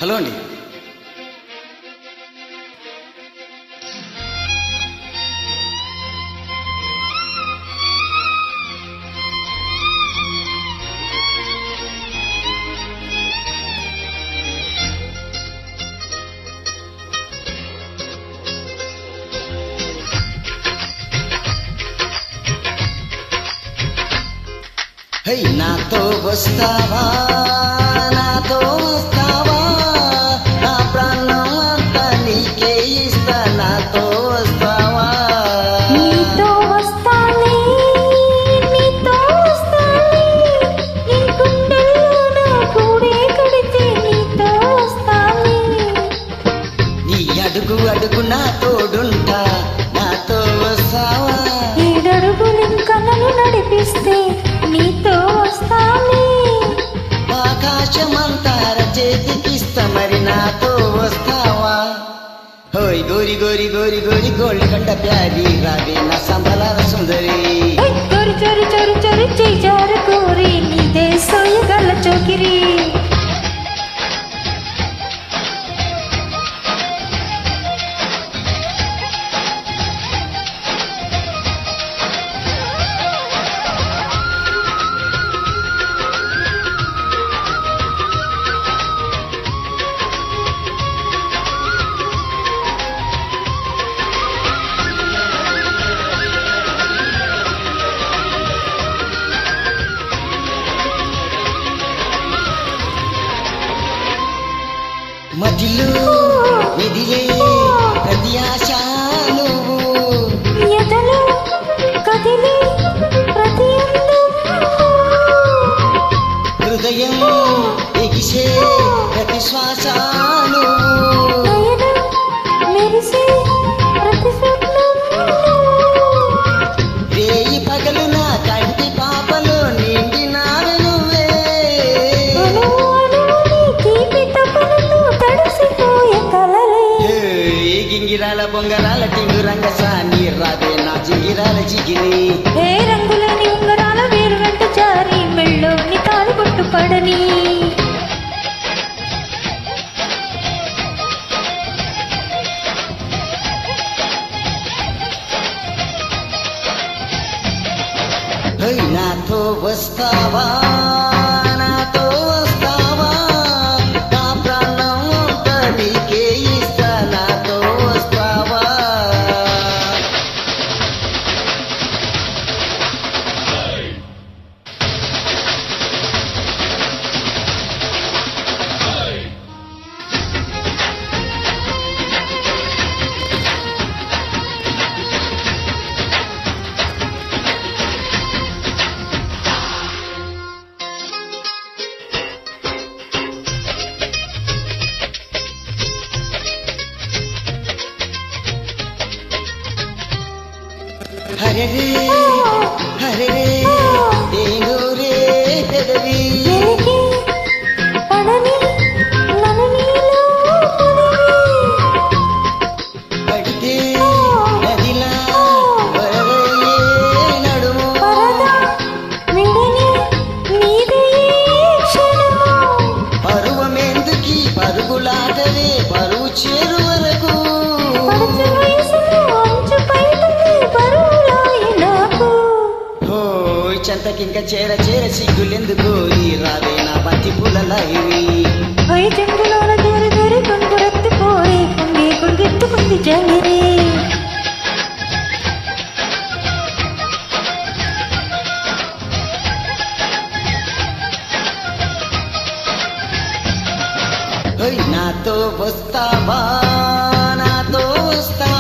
Hello అండి. High నాతో వస్తావా, నాతో వస్తావా, నా ప్రాణం అంతా నీకే ఇస్తా, నాతో వస్తావా. నీతో వస్తానే, నీతో వస్తానే, నీ గుండెల్లో నా గూడే కడితే నీతో వస్తానే. నీ అడుగు అడుగు నా తోడుంటా, నాతో వస్తావా. ఏడడుగులింక నన్ను నడిపిస్తే నీతో వస్తానే. ఆకాశమంతార చేతికిస్తా, మరి నాతో వస్తావా. హోయ్ గోరి గోరి గోరి గోరి గోల్డ్ కంట ప్యారి, రావే నా సంబలాల సుందరి. చొరి చొరి చొరి చొరి చేజారు కోరి నీదే సోయగల చోకిరి. మదిలో మెదిలే ప్రతి ఆశ నువ్వు, ఎదలో కదిలే ప్రతి అందం, హృదయం ఎగిసే ప్రతి శ్వాస నువ్వు, నయనం మెరిసే ప్రతి స్వప్నం, రేయి పగలు నా కంటి పాపలో నిండినారు నువ్వే. అణువు అణువుని తీపి తపనతో తడిసిపోయే కలలే. హే గింగిరాల బొంగరాల టింగు రంగసాని, రావే నా జింగిరాల జిగిరి. ఏ రంగులని ఉంగరాల వేరు వెంట జారి మెళ్ళోని తాళి కొట్టు పడని. హై నాతో వస్తావా, నాతో వస్తావా, నా ప్రాణం అంతా నీకే ఇస్తా, నాతో వస్తావా. హరరే హరరే ఏనూరే పెదవి, వెలికి పడని నన్ను నీలో పడితే నదిలా వరదయ్యే నడుము, పరదా విడని నీదే క్షణము. పరువమెందుకి పరుగులాటవే పరువు చేరు వరకు, పడచ వయసులో అంచు పైటనే బరువులాయి నాకు. ఓయ్ చెంతకింక చేర చేర సిగ్గులెందుకు, ఈ రావే నా బంతి పూలలా ఇవి. పై చెంగులోన దూరి దూరి కొంగు రత్తిపోయి కొంగి కొడుగెత్తుకుంది జంగిరి. ఓయ్ నాతో వస్తావా, నాతో వస్తావా,